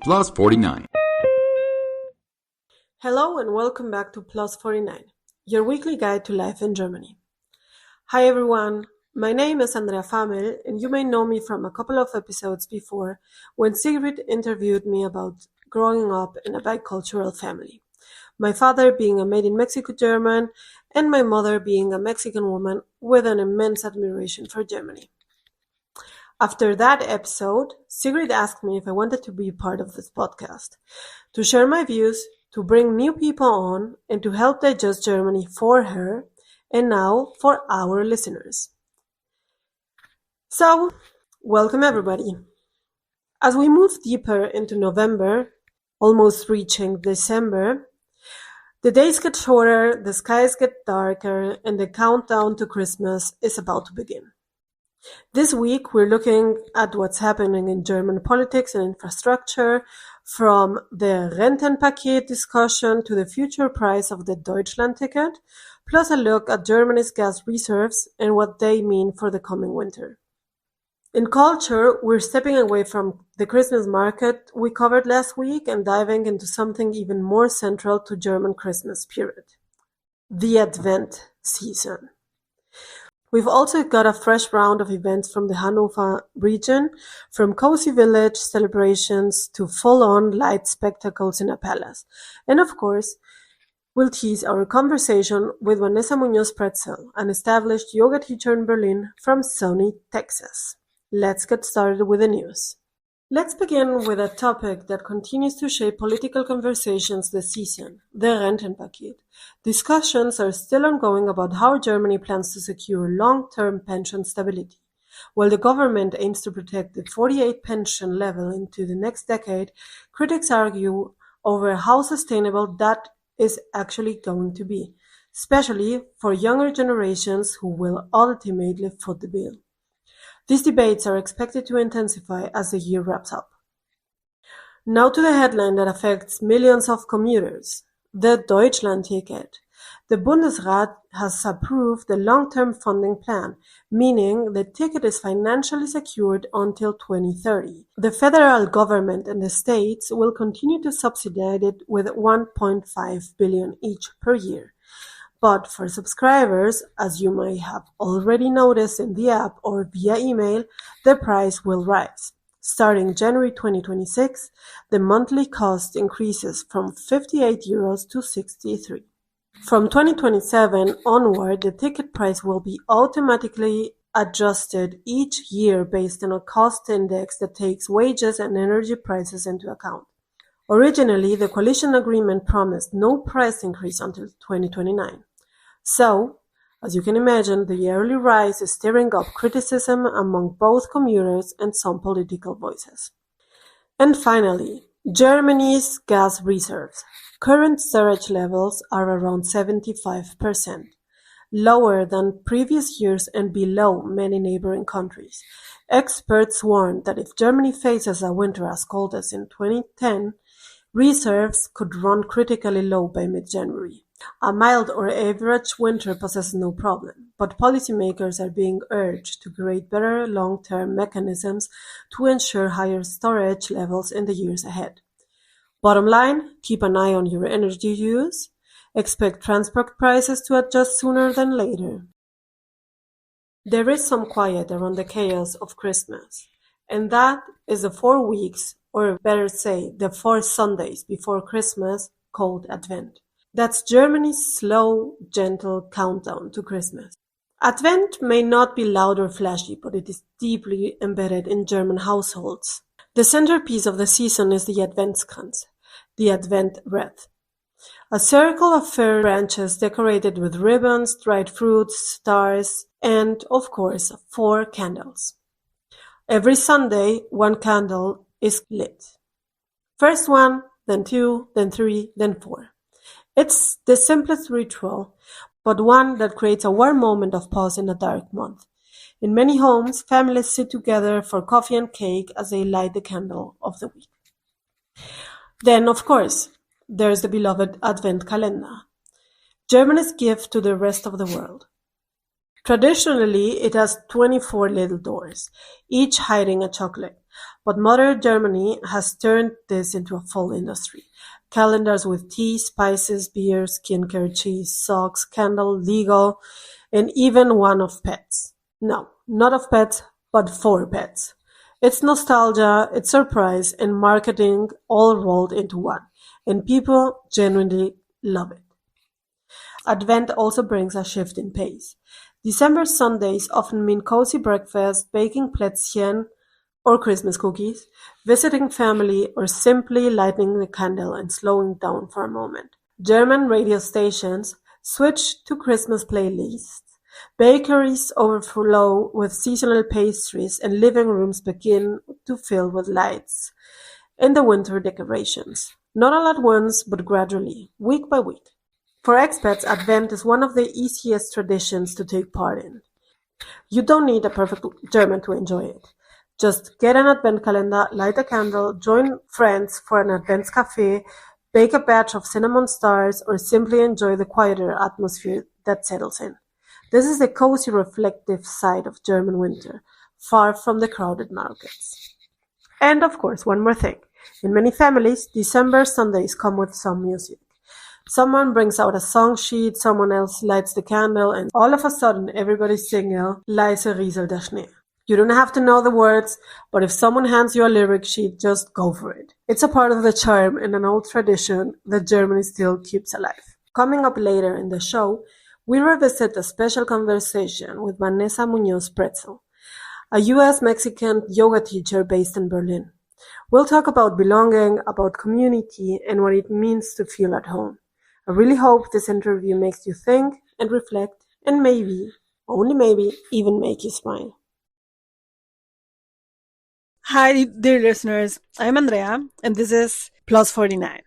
Plus 49. Hello and welcome back to Plus 49, your weekly guide to life in Germany. Hi everyone, my name is Andrea Famel and you may know me from a couple of episodes before when Sigrid interviewed me about growing up in a bicultural family. My father being a made in Mexico German and my mother being a Mexican woman with an immense admiration for Germany. After that episode, Sigrid asked me if I wanted to be part of this podcast, to share my views, to bring new people on, and to help digest Germany for her, and now for our listeners. So, welcome everybody. As we move deeper into November, almost reaching December, the days get shorter, the skies get darker, and the countdown to Christmas is about to begin. This week, we're looking at what's happening in German politics and infrastructure, from the Rentenpaket discussion to the future price of the Deutschland ticket, plus a look at Germany's gas reserves and what they mean for the coming winter. In culture, we're stepping away from the Christmas market we covered last week and diving into something even more central to German Christmas spirit: the Advent season. We've also got a fresh round of events from the Hanover region, from cozy village celebrations to full-on light spectacles in a palace. And of course, we'll tease our conversation with Vanessa Muñoz-Pretzell, an established yoga teacher in Berlin from sunny Texas. Let's get started with the news. Let's begin with a topic that continues to shape political conversations this season: the Rentenpaket. Discussions are still ongoing about how Germany plans to secure long-term pension stability. While the government aims to protect the 48 pension level into the next decade, critics argue over how sustainable that is actually going to be, especially for younger generations who will ultimately foot the bill. These debates are expected to intensify as the year wraps up. Now to the headline that affects millions of commuters: the Deutschland ticket. The Bundesrat has approved the long-term funding plan, meaning the ticket is financially secured until 2030. The federal government and the states will continue to subsidize it with 1.5 billion each per year. But for subscribers, as you may have already noticed in the app or via email, the price will rise. Starting January 2026, the monthly cost increases from €58 to €63. From 2027 onward, the ticket price will be automatically adjusted each year based on a cost index that takes wages and energy prices into account. Originally, the coalition agreement promised no price increase until 2029. So, as you can imagine, the yearly rise is stirring up criticism among both commuters and some political voices. And finally, Germany's gas reserves. Current storage levels are around 75%, lower than previous years and below many neighboring countries. Experts warn that if Germany faces a winter as cold as in 2010, reserves could run critically low by mid-January. A mild or average winter poses no problem, but policymakers are being urged to create better long-term mechanisms to ensure higher storage levels in the years ahead. Bottom line, keep an eye on your energy use. Expect transport prices to adjust sooner than later. There is some quiet around the chaos of Christmas, and that is the 4 weeks, or better say, the 4 Sundays before Christmas, called Advent. That's Germany's slow, gentle countdown to Christmas. Advent may not be loud or flashy, but it is deeply embedded in German households. The centerpiece of the season is the Adventskranz, the Advent wreath. A circle of fir branches decorated with ribbons, dried fruits, stars, and, of course, 4 candles. Every Sunday, 1 candle is lit. First 1, then 2, then 3, then 4. It's the simplest ritual, but one that creates a warm moment of pause in a dark month. In many homes, families sit together for coffee and cake as they light the candle of the week. Then, of course, there's the beloved Advent calendar, Germany's gift to the rest of the world. Traditionally, it has 24 little doors, each hiding a chocolate. But modern Germany has turned this into a full industry. Calendars with tea, spices, beer, skincare, cheese, socks, candle, legal, and even one of pets. No, not of pets, but for pets. It's nostalgia, it's surprise, and marketing all rolled into one. And people genuinely love it. Advent also brings a shift in pace. December Sundays often mean cozy breakfast, baking Plätzchen or Christmas cookies, visiting family, or simply lighting the candle and slowing down for a moment. German radio stations switch to Christmas playlists, bakeries overflow with seasonal pastries, and living rooms begin to fill with lights and the winter decorations. Not all at once, but gradually, week by week. For expats, Advent is one of the easiest traditions to take part in. You don't need a perfect German to enjoy it. Just get an Advent calendar, light a candle, join friends for an Adventscafé, bake a batch of cinnamon stars, or simply enjoy the quieter atmosphere that settles in. This is the cozy, reflective side of German winter, far from the crowded markets. And of course, one more thing. In many families, December Sundays come with some music. Someone brings out a song sheet, someone else lights the candle, and all of a sudden everybody's singing Leise rieselt der Schnee. You don't have to know the words, but if someone hands you a lyric sheet, just go for it. It's a part of the charm and an old tradition that Germany still keeps alive. Coming up later in the show, we revisit a special conversation with Vanessa Muñoz-Pretzell, a US-Mexican yoga teacher based in Berlin. We'll talk about belonging, about community, and what it means to feel at home. I really hope this interview makes you think and reflect and maybe, only maybe, even make you smile. Hi, dear listeners. I'm Andrea, and this is Plus 49.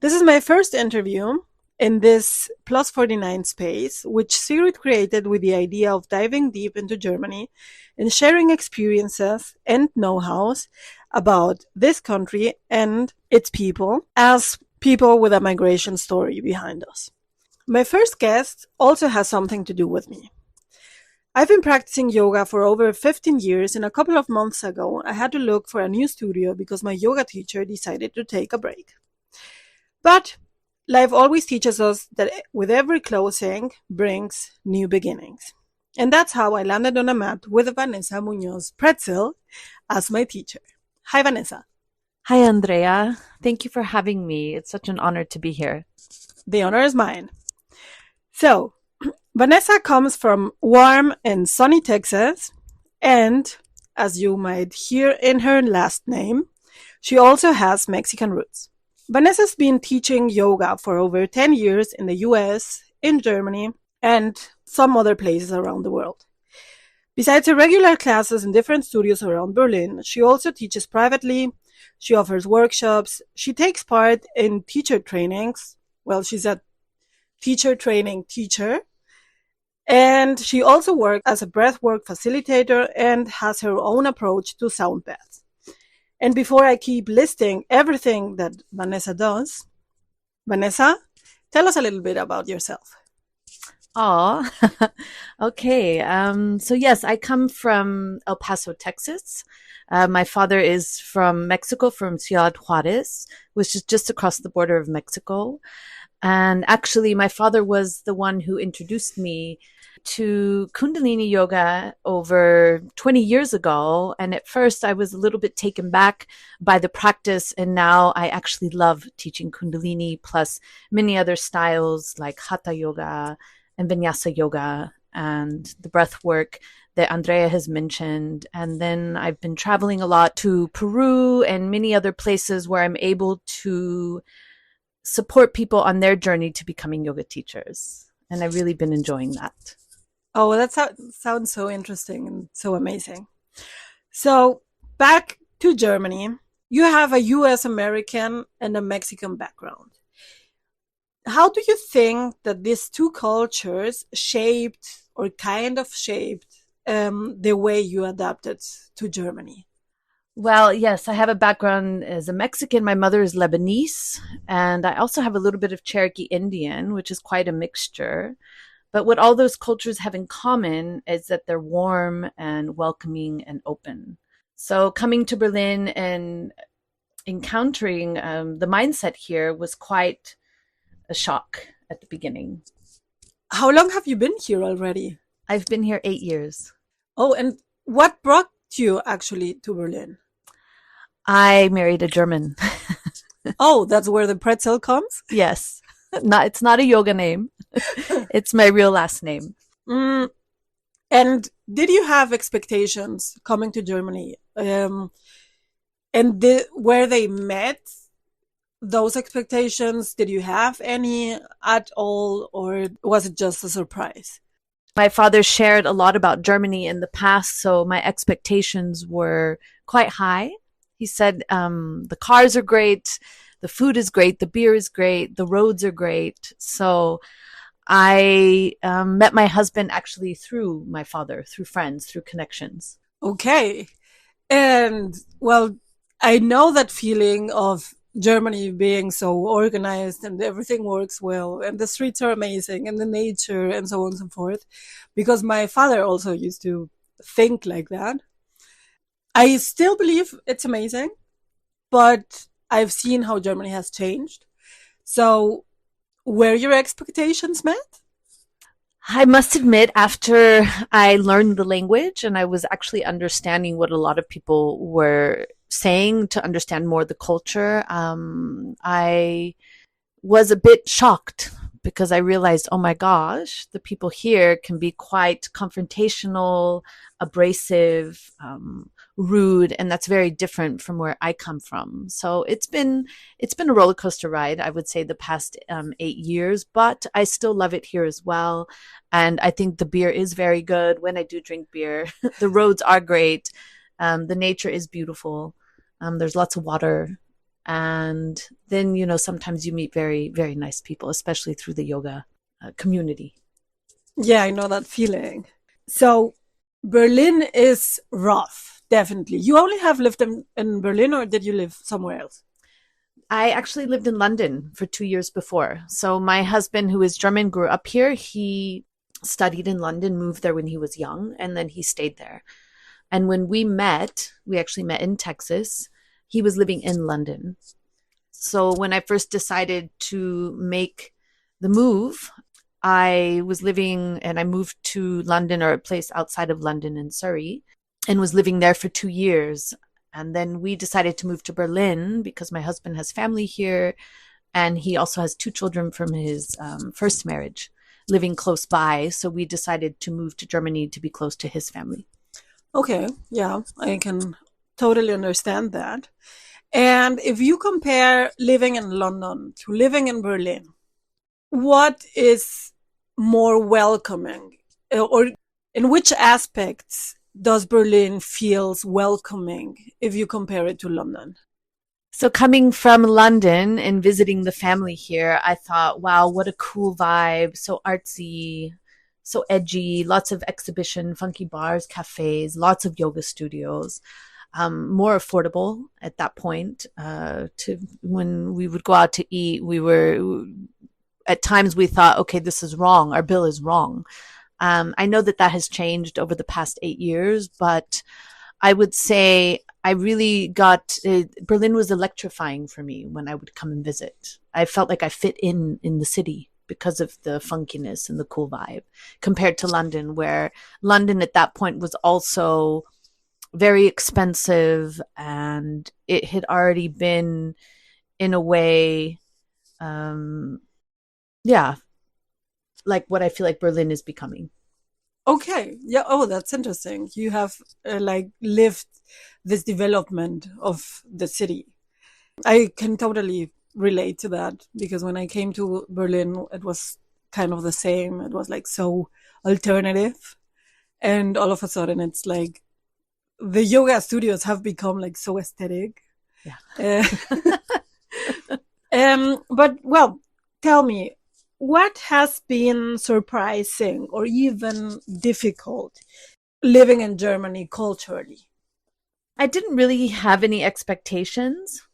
This is my first interview in this Plus 49 space, which Sigrid created with the idea of diving deep into Germany and sharing experiences and know-hows about this country and its people as people with a migration story behind us. My first guest also has something to do with me. I've been practicing yoga for over 15 years, and a couple of months ago, I had to look for a new studio because my yoga teacher decided to take a break. But life always teaches us that with every closing brings new beginnings. And that's how I landed on a mat with Vanessa Muñoz-Pretzell as my teacher. Hi, Vanessa. Hi, Andrea. Thank you for having me. It's such an honor to be here. The honor is mine. So, Vanessa comes from warm and sunny Texas, and as you might hear in her last name, she also has Mexican roots. Vanessa's been teaching yoga for over 10 years in the US, in Germany, and some other places around the world. Besides her regular classes in different studios around Berlin, she also teaches privately. She offers workshops. She takes part in teacher trainings. Well, she's a teacher training teacher. And she also works as a breathwork facilitator and has her own approach to sound baths. And before I keep listing everything that Vanessa does, Vanessa, tell us a little bit about yourself. Oh, okay. So yes, I come from El Paso, Texas. My father is from Mexico, from Ciudad Juarez, which is just across the border of Mexico. And actually, my father was the one who introduced me to Kundalini yoga over 20 years ago. And at first, I was a little bit taken back by the practice. And now I actually love teaching Kundalini, plus many other styles like Hatha yoga and Vinyasa yoga and the breath work that Andrea has mentioned. And then I've been traveling a lot to Peru and many other places where I'm able to support people on their journey to becoming yoga teachers. And I've really been enjoying that. Oh, that sounds so interesting and so amazing. So back to Germany, you have a US American and a Mexican background. How do you think that these two cultures shaped or kind of shaped the way you adapted to Germany? Well, yes, I have a background as a Mexican. My mother is Lebanese, and I also have a little bit of Cherokee Indian, which is quite a mixture. But what all those cultures have in common is that they're warm and welcoming and open. So coming to Berlin and encountering the mindset here was quite a shock at the beginning. How long have you been here already? I've been here 8 years. Oh, and what brought you actually to Berlin? I married a German. Oh, that's where the pretzel comes? Yes. It's not a yoga name. It's my real last name. And did you have expectations coming to Germany? And where they met those expectations? Did you have any at all, or was it just a surprise? My father shared a lot about Germany in the past, so my expectations were quite high. He said the cars are great, the food is great, the beer is great, the roads are great. So I met my husband actually through my father, through friends, through connections. Okay. And well, I know that feeling of Germany being so organized and everything works well and the streets are amazing and the nature and so on and so forth, because my father also used to think like that. I still believe it's amazing, but I've seen how Germany has changed. So were your expectations met? I must admit, after I learned the language and I was actually understanding what a lot of people were saying to understand more the culture, I was a bit shocked because I realized, oh my gosh, the people here can be quite confrontational, abrasive, rude, and that's very different from where I come from. So it's been a roller coaster ride, I would say, the past 8 years, but I still love it here as well. And I think the beer is very good when I do drink beer. The roads are great. The nature is beautiful. There's lots of water. And then, sometimes you meet very, very nice people, especially through the yoga community. Yeah, I know that feeling. So Berlin is rough, definitely. You only have lived in Berlin, or did you live somewhere else? I actually lived in London for 2 years before. So my husband, who is German, grew up here. He studied in London, moved there when he was young, and then he stayed there. And when we actually met in Texas. He was living in London. So when I first decided to make the move, I was living and I moved to London, or a place outside of London in Surrey, and was living there for 2 years. And then we decided to move to Berlin because my husband has family here. And he also has 2 children from his first marriage living close by. So we decided to move to Germany to be close to his family. Okay, yeah, I can totally understand that. And if you compare living in London to living in Berlin, what is more welcoming, or in which aspects does Berlin feels welcoming if you compare it to London? So coming from London and visiting the family here, I thought, wow, what a cool vibe. So artsy, so edgy, lots of exhibition, funky bars, cafes, lots of yoga studios. More affordable at that point. To when we would go out to eat, at times we thought, okay, this is wrong. Our bill is wrong. I know that has changed over the past 8 years, but I would say I really Berlin was electrifying for me when I would come and visit. I felt like I fit in the city because of the funkiness and the cool vibe, compared to London, where London at that point was also very expensive, and it had already been, in a way, like what I feel like Berlin is becoming. Okay, yeah. Oh, that's interesting. You have lived this development of the city. I can totally relate to that, because when I came to Berlin, it was kind of the same. It was like so alternative, and all of a sudden it's like the yoga studios have become like so aesthetic. Yeah. But well, tell me, what has been surprising or even difficult living in Germany culturally? I didn't really have any expectations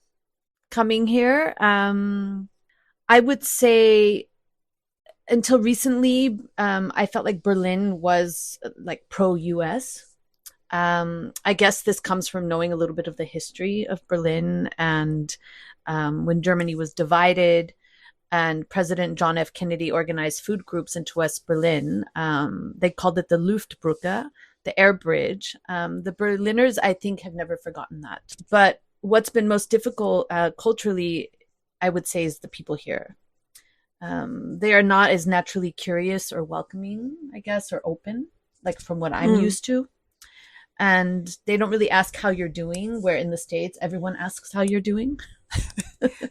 coming here. I would say until recently, I felt like Berlin was like pro-US. I guess this comes from knowing a little bit of the history of Berlin and when Germany was divided and President John F. Kennedy organized food groups into West Berlin. They called it the Luftbrücke, the air bridge. The Berliners, I think, have never forgotten that. But what's been most difficult culturally, I would say, is the people here. They are not as naturally curious or welcoming, I guess, or open, like from what I'm used to. And they don't really ask how you're doing, where in the States, everyone asks how you're doing.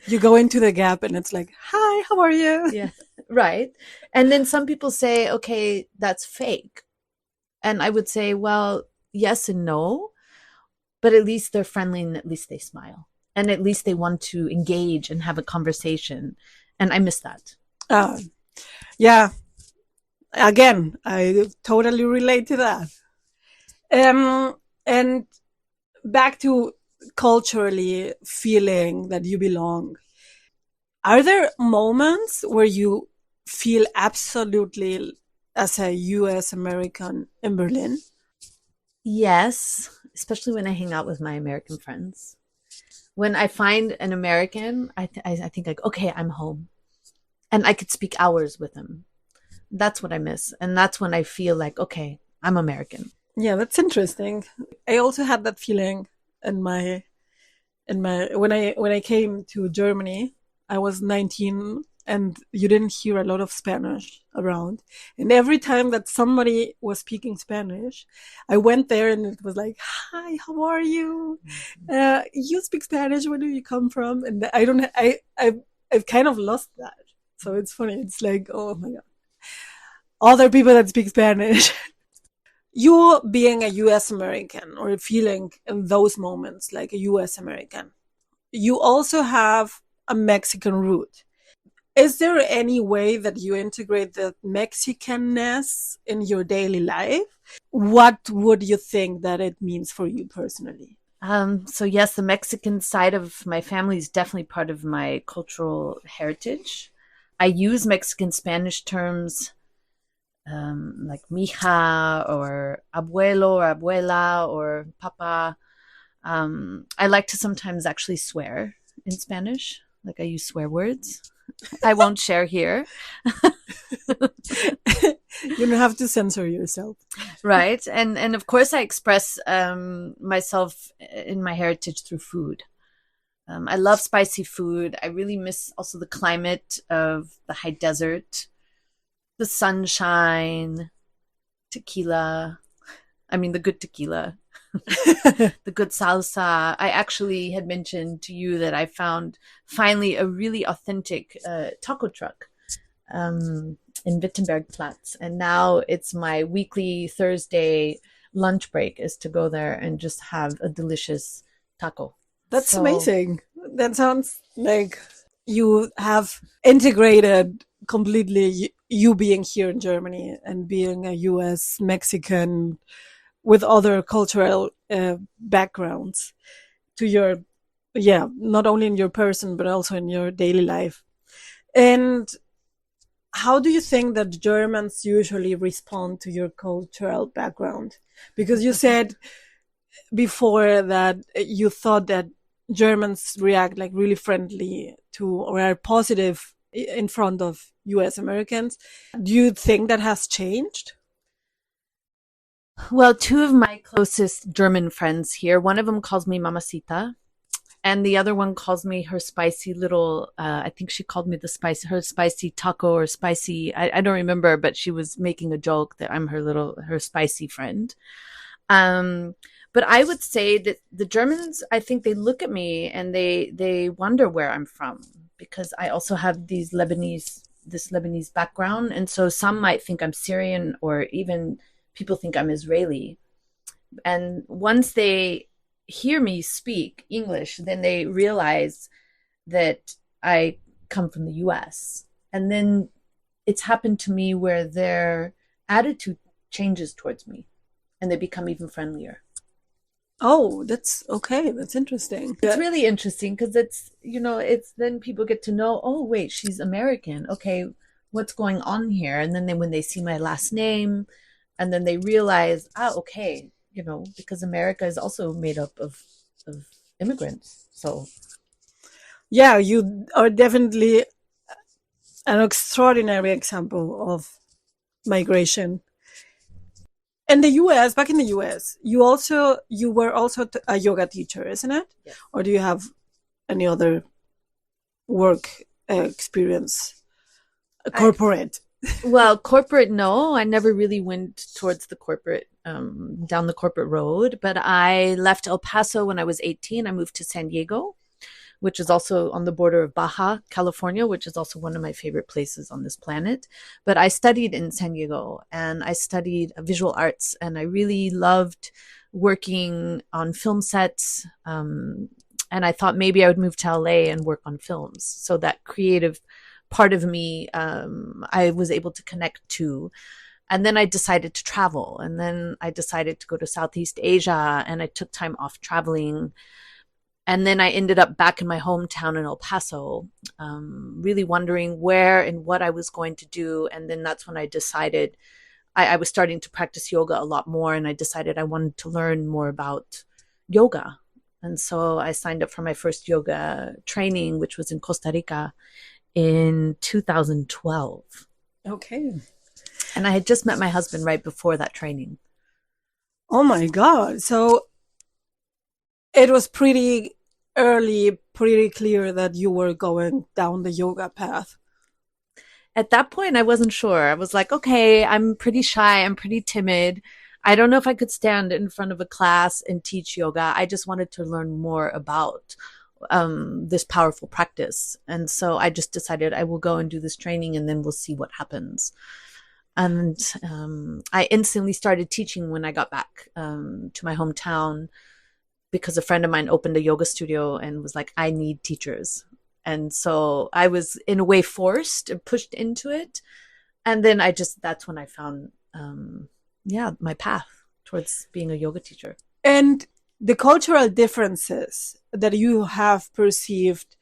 You go into the Gap and it's like, hi, how are you? Yeah, right. And then some people say, okay, that's fake. And I would say, well, yes and no, but at least they're friendly and at least they smile. And at least they want to engage and have a conversation. And I miss that. Yeah. Again, I totally relate to that. And back to culturally feeling that you belong. Are there moments where you feel absolutely as a US American in Berlin? Yes, especially when I hang out with my American friends. When I find an American, I think like, okay, I'm home. And I could speak hours with them. That's what I miss. And that's when I feel like, okay, I'm American. Yeah, that's interesting. I also had that feeling in my when I came to Germany. I was 19 and you didn't hear a lot of Spanish around. And every time that somebody was speaking Spanish, I went there and it was like, hi, how are you? You speak Spanish, where do you come from? And I've kind of lost that. So it's funny. It's like, oh my God. Other people that speak Spanish. You being a US American or feeling in those moments like a US American, you also have a Mexican root. Is there any way that you integrate the Mexicanness in your daily life? What would you think that it means for you personally? So yes, the Mexican side of my family is definitely part of my cultural heritage. I use Mexican Spanish terms like mija or abuelo or abuela or papa. I like to sometimes actually swear in Spanish. Like I use swear words. I won't share here. You don't have to censor yourself. Right. And of course I express myself in my heritage through food. I love spicy food. I really miss also the climate of the high desert. The sunshine, tequila. I mean, the good tequila, the good salsa. I actually had mentioned to you that I found finally a really authentic taco truck in Wittenbergplatz. And now it's my weekly Thursday lunch break is to go there and just have a delicious taco. That's amazing. That sounds like you have integrated completely you being here in Germany and being a US Mexican with other cultural backgrounds to your, not only in your person, but also in your daily life. And how do you think that Germans usually respond to your cultural background? Because you said before that you thought that Germans react like really friendly to or are positive in front of US Americans. Do you think that has changed? Well, two of my closest German friends here, one of them calls me Mamacita, and the other one calls me her spicy little, I think she called me her spicy taco or spicy, I don't remember, but she was making a joke that I'm her spicy friend. But I would say that the Germans, I think they look at me and they wonder where I'm from, because I also have this Lebanese background. And so some might think I'm Syrian, or even people think I'm Israeli. And once they hear me speak English, then they realize that I come from the US. And then it's happened to me where their attitude changes towards me and they become even friendlier. Oh, that's okay. That's interesting. It's really interesting because it's then people get to know, oh, wait, she's American. Okay, what's going on here? And then when they see my last name, and then they realize, okay, because America is also made up of immigrants. So yeah, you are definitely an extraordinary example of migration. In the US, back in the US, you were also a yoga teacher, isn't it? yes. Or do you have any other work experience? Corporate? Well, corporate, no. I never really went towards the corporate, down the corporate road. But I left El Paso when I was 18. I moved to San Diego, which is also on the border of Baja, California, which is also one of my favorite places on this planet. But I studied in San Diego, and I studied visual arts, and I really loved working on film sets. And I thought maybe I would move to LA and work on films. So that creative part of me, I was able to connect to. And then I decided to travel. And then I decided to go to Southeast Asia, and I took time off traveling. And then I ended up back in my hometown in El Paso, really wondering where and what I was going to do. And then that's when I decided I was starting to practice yoga a lot more. And I decided I wanted to learn more about yoga. And so I signed up for my first yoga training, which was in Costa Rica in 2012. Okay. And I had just met my husband right before that training. Oh my God. So it was pretty early, pretty clear that you were going down the yoga path. At that point, I wasn't sure. I was like, okay, I'm pretty shy. I'm pretty timid. I don't know if I could stand in front of a class and teach yoga. I just wanted to learn more about this powerful practice. And so I just decided I will go and do this training, and then we'll see what happens. And I instantly started teaching when I got back to my hometown, because a friend of mine opened a yoga studio and was like, I need teachers. And so I was in a way forced and pushed into it. And then that's when I found, my path towards being a yoga teacher. And the cultural differences that you have perceived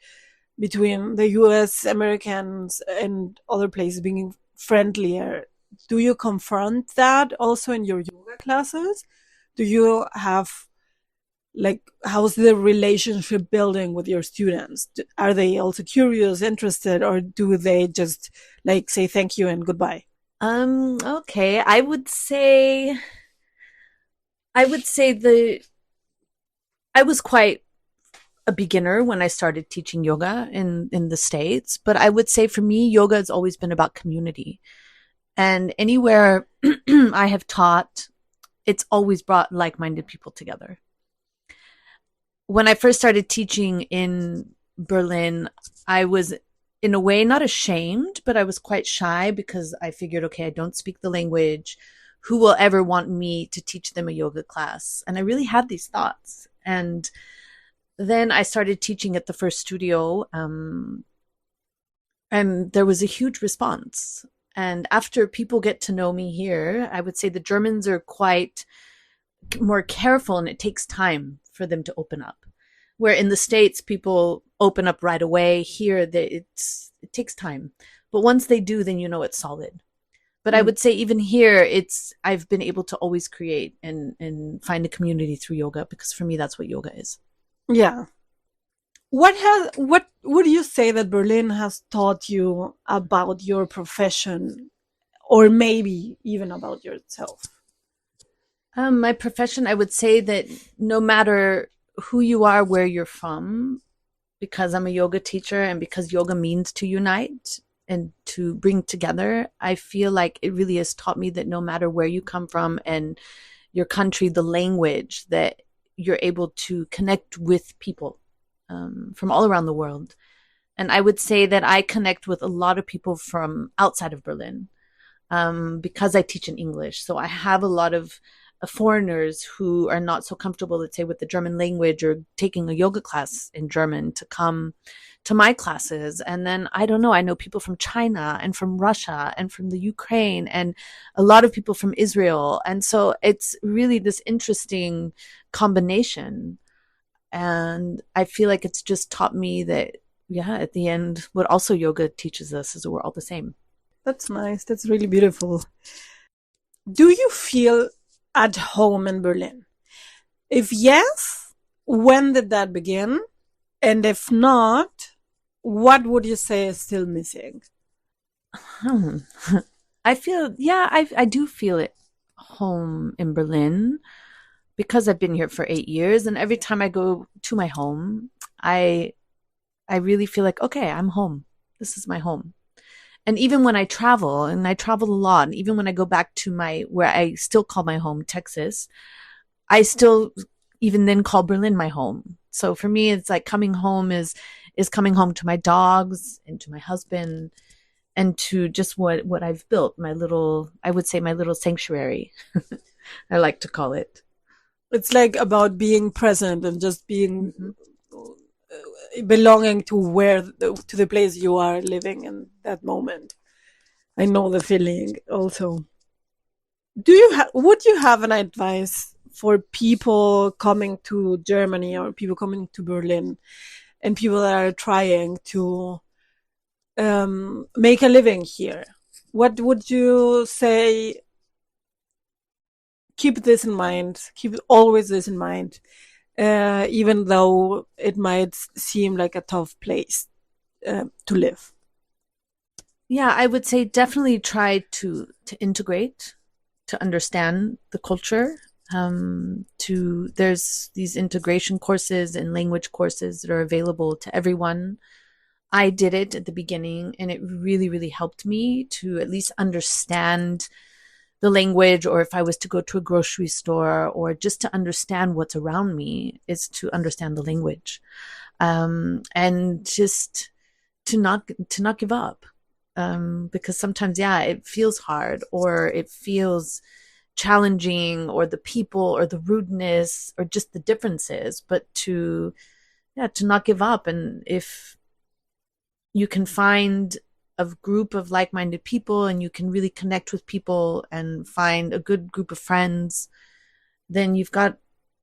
between the US, Americans, and other places being friendlier, do you confront that also in your yoga classes? Do you have, how's the relationship building with your students? Are they also curious, interested, or do they just say thank you and goodbye? Okay. I would say I was quite a beginner when I started teaching yoga in the States, but I would say for me, yoga has always been about community. And anywhere I have taught, it's always brought like-minded people together. When I first started teaching in Berlin, I was in a way not ashamed, but I was quite shy, because I figured, okay, I don't speak the language. Who will ever want me to teach them a yoga class? And I really had these thoughts. And then I started teaching at the first studio, and there was a huge response. And after people get to know me here, I would say the Germans are quite more careful, and it takes time for them to open up. Where in the States, people open up right away. Here, it takes time. But once they do, then it's solid. But I would say even here, I've been able to always create and find a community through yoga, because for me, that's what yoga is. Yeah. What would you say that Berlin has taught you about your profession, or maybe even about yourself? My profession, I would say that no matter who you are, where you're from, because I'm a yoga teacher and because yoga means to unite and to bring together, I feel like it really has taught me that no matter where you come from and your country, the language, that you're able to connect with people from all around the world. And I would say that I connect with a lot of people from outside of Berlin because I teach in English. So I have a lot of foreigners who are not so comfortable, let's say, with the German language or taking a yoga class in German to come to my classes. And then, I don't know, I know people from China and from Russia and from the Ukraine and a lot of people from Israel. And so it's really this interesting combination. And I feel like it's just taught me that, yeah, at the end, what also yoga teaches us is that we're all the same. That's nice. That's really beautiful. Do you feel at home in Berlin? If yes, when did that begin? And if not, what would you say is still missing? Hmm. I feel, yeah, I do feel it home in Berlin because I've been here for 8 years, and every time I go to my home, I I really feel like, okay, I'm home. This is my home. And even when I travel, and I travel a lot, and even when I go back to my where I still call my home, Texas, I still even then call Berlin my home. So for me, it's like coming home is coming home to my dogs and to my husband and to just what I've built, my little, I would say my little sanctuary. I like to call it. It's like about being present and just being Mhm. belonging to to the place you are living in that moment. I know the feeling also. Would you have an advice for people coming to Germany or people coming to Berlin and people that are trying to make a living here? What would you say? Keep this in mind. Keep always this in mind, even though it might seem like a tough place to live. Yeah, I would say definitely try to integrate, to understand the culture. To There's these integration courses and language courses that are available to everyone. I did it at the beginning, and it really, really helped me to at least understand the language, or if I was to go to a grocery store, or just to understand what's around me, is to understand the language, and just to not give up, because sometimes, yeah, it feels hard, or it feels challenging, or the people, or the rudeness, or just the differences, but to not give up. And if you can find a group of like-minded people, and you can really connect with people and find a good group of friends, then you've got,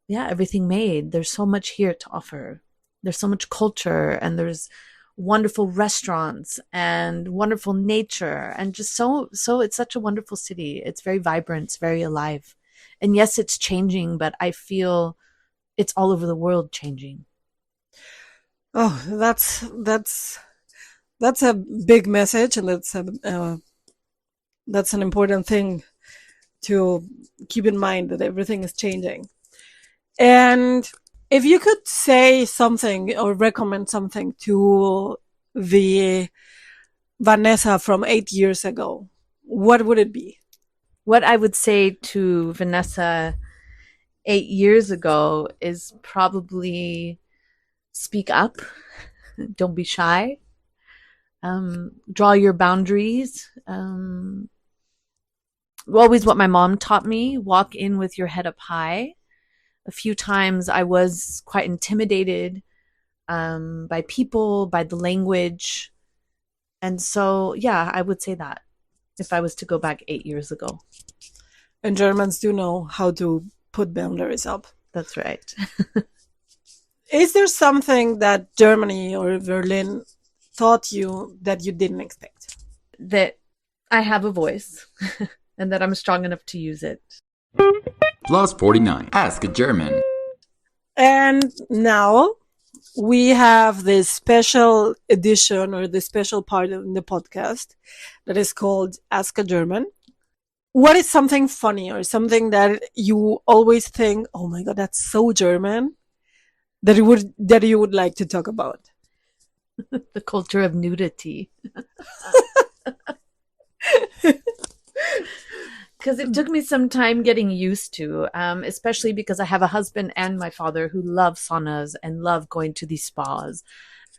yeah, everything made. There's so much here to offer. There's so much culture, and there's wonderful restaurants and wonderful nature, and just so it's such a wonderful city. It's very vibrant, it's very alive. And yes, it's changing, but I feel it's all over the world changing. Oh, that's a big message, and that's an important thing to keep in mind, that everything is changing. And if you could say something or recommend something to the Vanessa from 8 years ago, what would it be? What I would say to Vanessa 8 years ago is probably speak up, don't be shy, draw your boundaries. Always what my mom taught me: walk in with your head up high. A few times I was quite intimidated, by people, by the language. And so, yeah, I would say that if I was to go back 8 years ago. And Germans do know how to put boundaries up. That's right. Is there something that Germany or Berlin taught you that you didn't expect? That I have a voice and that I'm strong enough to use it. Plus 49. Ask a German. And now we have this special edition, or the special part in the podcast, that is called Ask a German. What is something funny or something that you always think, oh my God, that's so German, that you would like to talk about? The culture of nudity. Because it took me some time getting used to, especially because I have a husband and my father who love saunas and love going to these spas.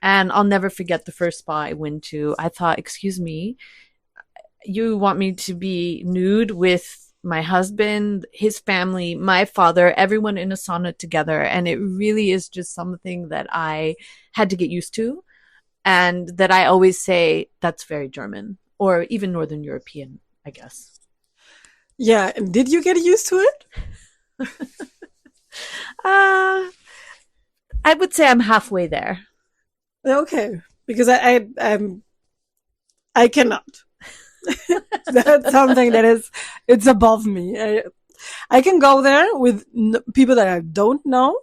And I'll never forget the first spa I went to. I thought, excuse me, you want me to be nude with my husband, his family, my father, everyone in a sauna together? And it really is just something that I had to get used to, and that I always say, that's very German, or even Northern European, I guess. Yeah, and did you get used to it? I would say I'm halfway there. Okay, because I cannot. That's something it's above me. I can go there with people that I don't know,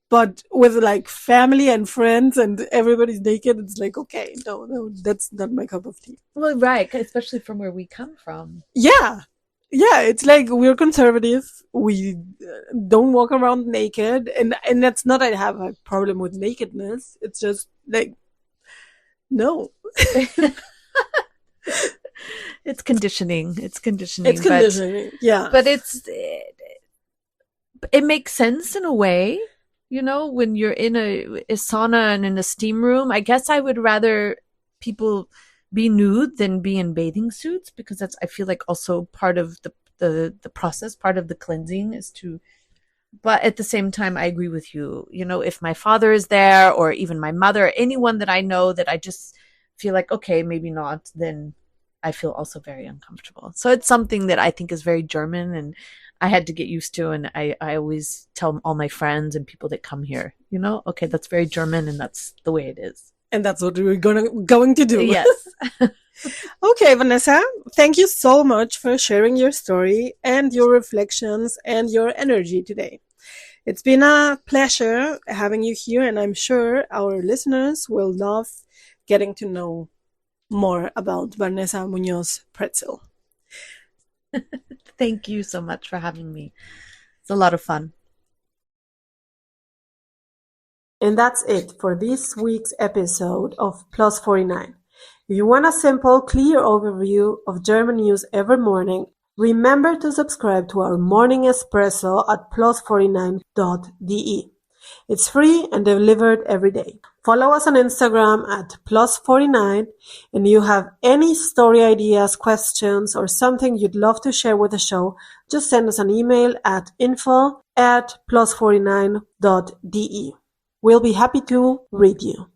but with like family and friends and everybody's naked, it's like, okay, no, that's not my cup of tea. Well, right, especially from where we come from. Yeah. Yeah, it's like we're conservative. We don't walk around naked, and that's not that I have a problem with nakedness. It's just like, no. It's conditioning. It's conditioning. It's conditioning. Yeah. But it makes sense in a way, you know, when you're in a sauna and in a steam room. I guess I would rather people be nude than be in bathing suits, because that's, I feel like, also part of the process, part of the cleansing is to, but at the same time, I agree with you. You know, if my father is there, or even my mother, anyone that I know that I just feel like, okay, maybe not, then I feel also very uncomfortable. So it's something that I think is very German, and I had to get used to. And I always tell all my friends and people that come here, you know, okay, that's very German, and that's the way it is. And that's what we're going to do. Yes. Okay, Vanessa, thank you so much for sharing your story and your reflections and your energy today. It's been a pleasure having you here, and I'm sure our listeners will love getting to know more about Vanessa Muñoz-Pretzell. Thank you so much for having me. It's a lot of fun. And that's it for this week's episode of Plus 49. If you want a simple, clear overview of German news every morning, remember to subscribe to our morning espresso at plus49.de. It's free and delivered every day. Follow us on Instagram at plus49, and if you have any story ideas, questions, or something you'd love to share with the show, just send us an email at info@plus49.de. We'll be happy to read you.